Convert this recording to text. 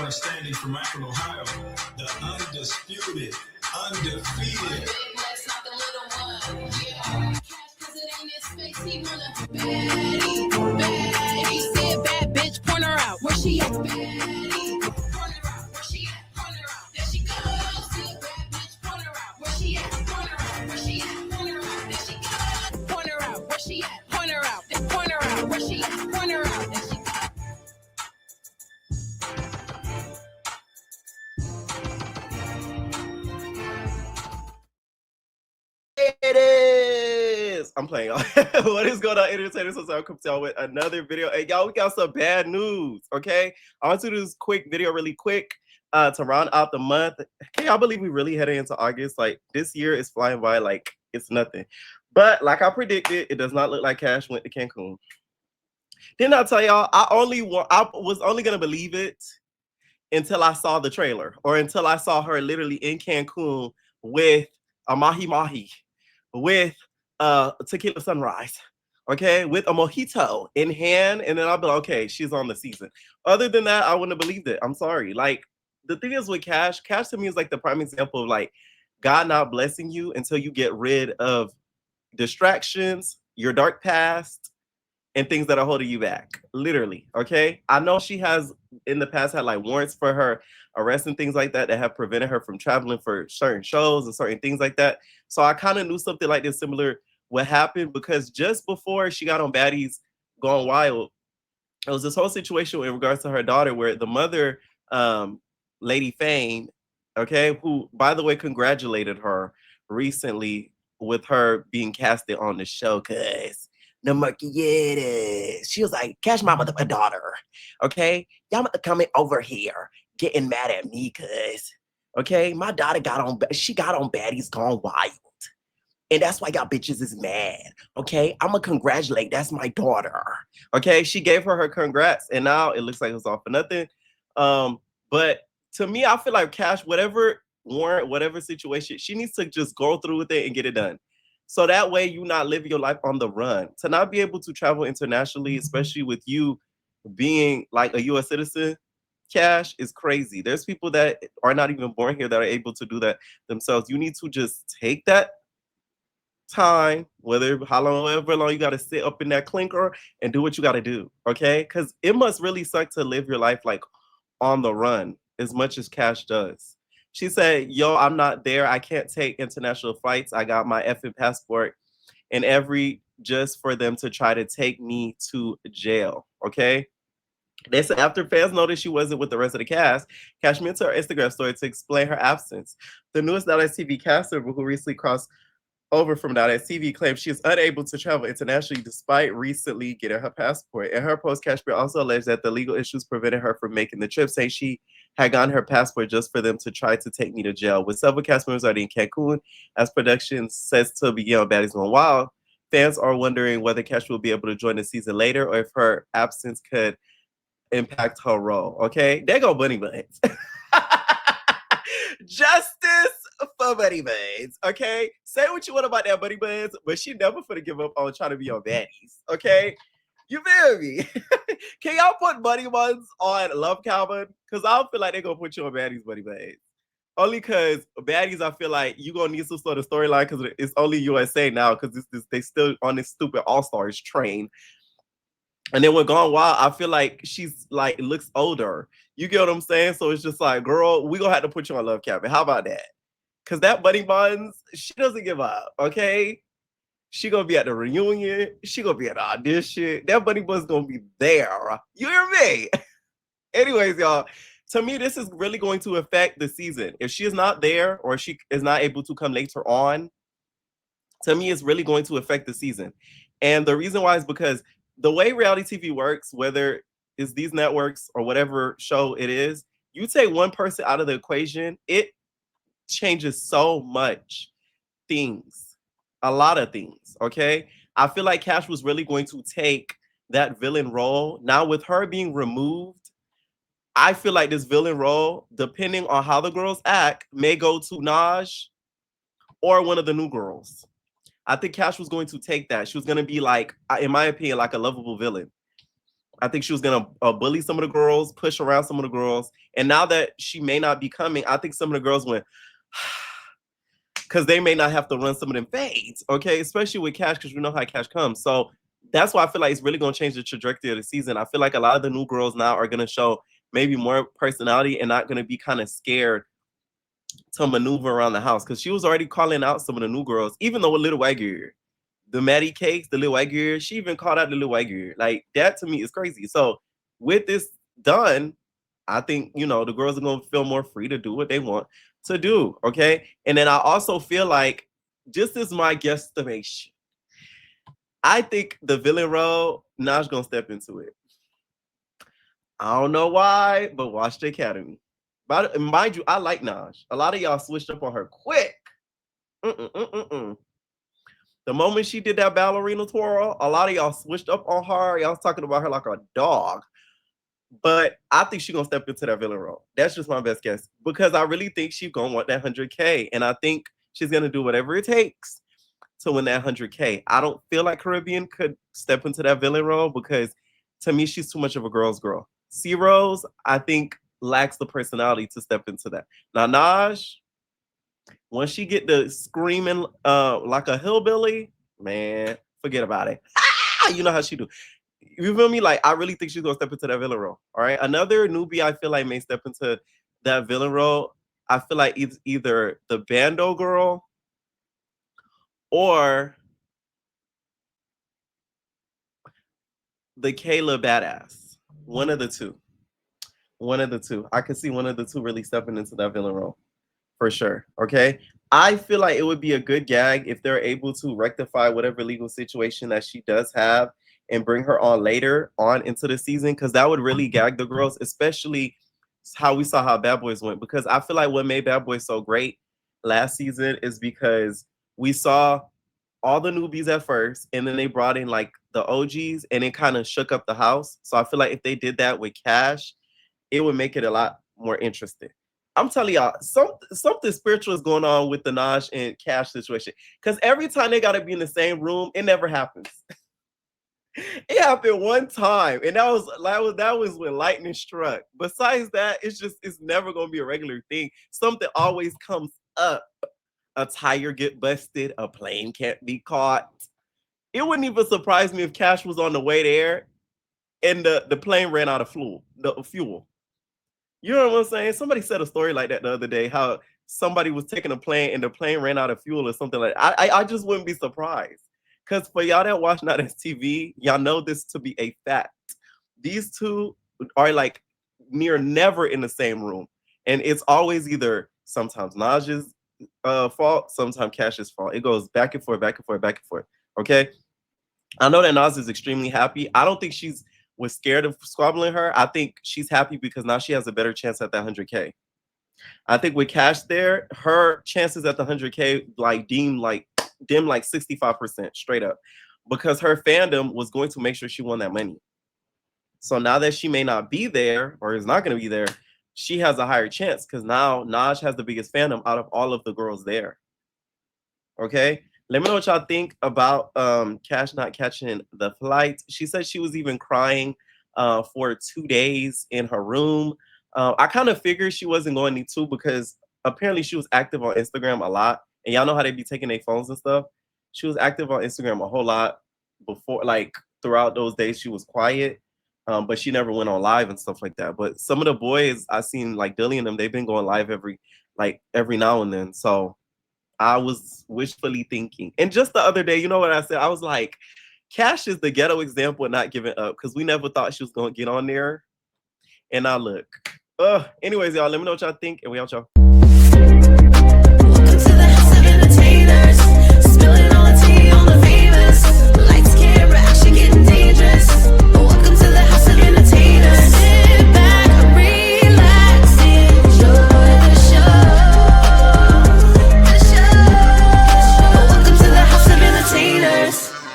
are standing from Akron, Ohio, the undisputed, undefeated. Baddie said, bad bitch, point her out. Where she at? Baddie, point her out. Where she at? Point her out. There she goes. Said, bad bitch, point her out. Where she at? Point her out. Where she at? Point her out. There she goes. Point her out. Where she at? Point her out. Point her out. Where she at? Point her out. There she goes. It is. I'm playing. What is going on, entertainers? So I'll come to y'all with another video. Hey, y'all, we got some bad news. Okay, I want to do this quick video, really quick, to round out the month. Can y'all believe we really headed into August? Like, this year is flying by like it's nothing. But like I predicted, it does not look like Kash went to Cancun. Didn't I tell y'all? I was only gonna believe it until I saw the trailer, or until I saw her literally in Cancun with a mahi-mahi, with tequila sunrise, okay, with a mojito in hand, and then I'll be like, okay, she's on the season. Other than that, I wouldn't have believed it. I'm sorry. Like, the thing is with Kash to me is like the prime example of like God not blessing you until you get rid of distractions, your dark past, and things that are holding you back, literally. Okay, I know she has in the past had like warrants for her arrest and things like that have prevented her from traveling for certain shows and certain things like that. So I kind of knew something like this similar would happen, because just before she got on Baddies Gone Wild, it was this whole situation in regards to her daughter where the mother, Lady Fame, okay, who by the way congratulated her recently with her being casted on the show, cause the Mercury. She was like, Cash mama, my daughter. Okay? Y'all coming over here getting mad at me, cuz. Okay? My daughter got on Baddies Gone Wild. And that's why y'all bitches is mad. Okay? I'ma congratulate. That's my daughter. Okay? She gave her congrats, and now it looks like it's all for nothing. But to me, I feel like Kash, whatever warrant, whatever situation, she needs to just go through with it and get it done. So that way you're not living your life on the run. To not be able to travel internationally, especially with you being like a US citizen, Kash, is crazy. There's people that are not even born here that are able to do that themselves. You need to just take that time, however long you got to sit up in that clinker and do what you got to do, okay? Because it must really suck to live your life like on the run as much as Kash does. She said, yo, I'm not there. I can't take international flights. I got my effing passport and just for them to try to take me to jail. Okay. They said after fans noticed she wasn't with the rest of the cast, Kash went to her Instagram story to explain her absence. The newest Dallas TV caster who recently crossed over from Dallas TV claims she is unable to travel internationally despite recently getting her passport. In her post, Kashmere also alleged that the legal issues prevented her from making the trip, saying she had gotten her passport just for them to try to take me to jail. With several cast members already in Cancun, as production sets to begin on Baddies Gone Wild, fans are wondering whether Kashmere will be able to join the season later or if her absence could impact her role. Okay, there go Bunny Buns. Justice for Buddy Buns, okay? Say what you want about that Buddy Buns, but she never finna give up on trying to be on Baddies, okay? You feel me? Can y'all put Buddy Buns on Love Calvin? Because I don't feel like they're gonna put you on Baddies Buddy Buns. Only because Baddies, I feel like you gonna need some sort of storyline because it's only USA now because they still on this stupid All-Stars train. And then when Gone Wild, I feel like she's like looks older. You get what I'm saying? So it's just like, girl, we gonna have to put you on Love Cabin. How about that? Cause that Buddy Buns, she doesn't give up. Okay, she gonna be at the reunion. She gonna be at the audition. That Buddy Buns gonna be there. You hear me? Anyways, y'all. To me, this is really going to affect the season. If she is not there or she is not able to come later on, to me, it's really going to affect the season. And the reason why is because the way reality TV works, whether it's these networks or whatever show it is, you take one person out of the equation, it changes so much things, a lot of things, okay? I feel like Kash was really going to take that villain role. Now with her being removed, I feel like this villain role, depending on how the girls act, may go to Naj or one of the new girls. I think Kash was going to take that. She was going to be like, in my opinion, like a lovable villain. I think she was gonna bully some of the girls, push around some of the girls, and now that she may not be coming, I think some of the girls went because they may not have to run some of them fades, okay? Especially with Cash, because we know how Cash comes. So that's why I feel like it's really gonna change the trajectory of the season. I feel like a lot of the new girls now are gonna show maybe more personality and not gonna be kind of scared to maneuver around the house. Because she was already calling out some of the new girls, even though with Little Wagyu, the Maddie Cakes, the Little Wagyu, she even called out the Little Wagyu. Like that to me is crazy. So with this done, I think the girls are gonna feel more free to do what they want to do. Okay. And then I also feel like, just as my guesstimation, I think the villain role, Naj gonna step into it. I don't know why, but watch the Academy. But mind you, I like Naj. A lot of y'all switched up on her quick. Mm-mm-mm-mm-mm. The moment she did that ballerina twirl, a lot of y'all switched up on her. Y'all was talking about her like a dog. But I think she's gonna step into that villain role. That's just my best guess. Because I really think she's gonna want that 100K. And I think she's gonna do whatever it takes to win that 100K. I don't feel like Caribbean could step into that villain role because to me, she's too much of a girl's girl. C Rose, I think, lacks the personality to step into that. Now, Naj, once she get the screaming like a hillbilly, man, forget about it. You know how she do. You feel me? Like, I really think she's gonna step into that villain role. All right. Another newbie I feel like may step into that villain role. I feel like it's either the Bando girl or the Kayla badass. One of the two. One of the two. I could see one of the two really stepping into that villain role. For sure. Okay. I feel like it would be a good gag if they're able to rectify whatever legal situation that she does have and bring her on later on into the season, because that would really gag the girls, especially how we saw how Bad Boys went. Because I feel like what made Bad Boys so great last season is because we saw all the newbies at first, and then they brought in like the OGs, and it kind of shook up the house. So I feel like if they did that with Cash, it would make it a lot more interesting. I'm telling y'all, something spiritual is going on with the Naj and Cash situation. Because every time they got to be in the same room, it never happens. It happened one time, and that was when lightning struck. Besides that, it's never gonna be a regular thing. Something always comes up. A tire get busted, a plane can't be caught. It wouldn't even surprise me if Cash was on the way there and the plane ran out of fuel. You know what I'm saying? Somebody said a story like that the other day, how somebody was taking a plane and the plane ran out of fuel or something like that. I just wouldn't be surprised. Because for y'all that watch Not As TV, y'all know this to be a fact. These two are like near never in the same room. And it's always either sometimes Naj's fault, sometimes Cash's fault. It goes back and forth, back and forth, back and forth. Okay? I know that Nas is extremely happy. I don't think she's was scared of squabbling her. I think she's happy because now she has a better chance at that 100K. I think with Cash there, her chances at the 100K like dim like 65% straight up, because her fandom was going to make sure she won that money. So now that she may not be there or is not going to be there, she has a higher chance because now Naj has the biggest fandom out of all of the girls there. Okay. Let me know what y'all think about Cash not catching the flight. She said she was even crying for 2 days in her room. I kind of figured she wasn't going to because apparently she was active on Instagram a lot. And y'all know how they be taking their phones and stuff. She was active on Instagram a whole lot before, like throughout those days she was quiet. But she never went on live and stuff like that. But some of the boys I seen, like Dilly and them, they've been going live every now and then. So I was wishfully thinking. And just the other day, you know what I said? I was like, Cash is the ghetto example of not giving up because we never thought she was going to get on there. And now look. Anyways, y'all, let me know what y'all think, and we out, y'all.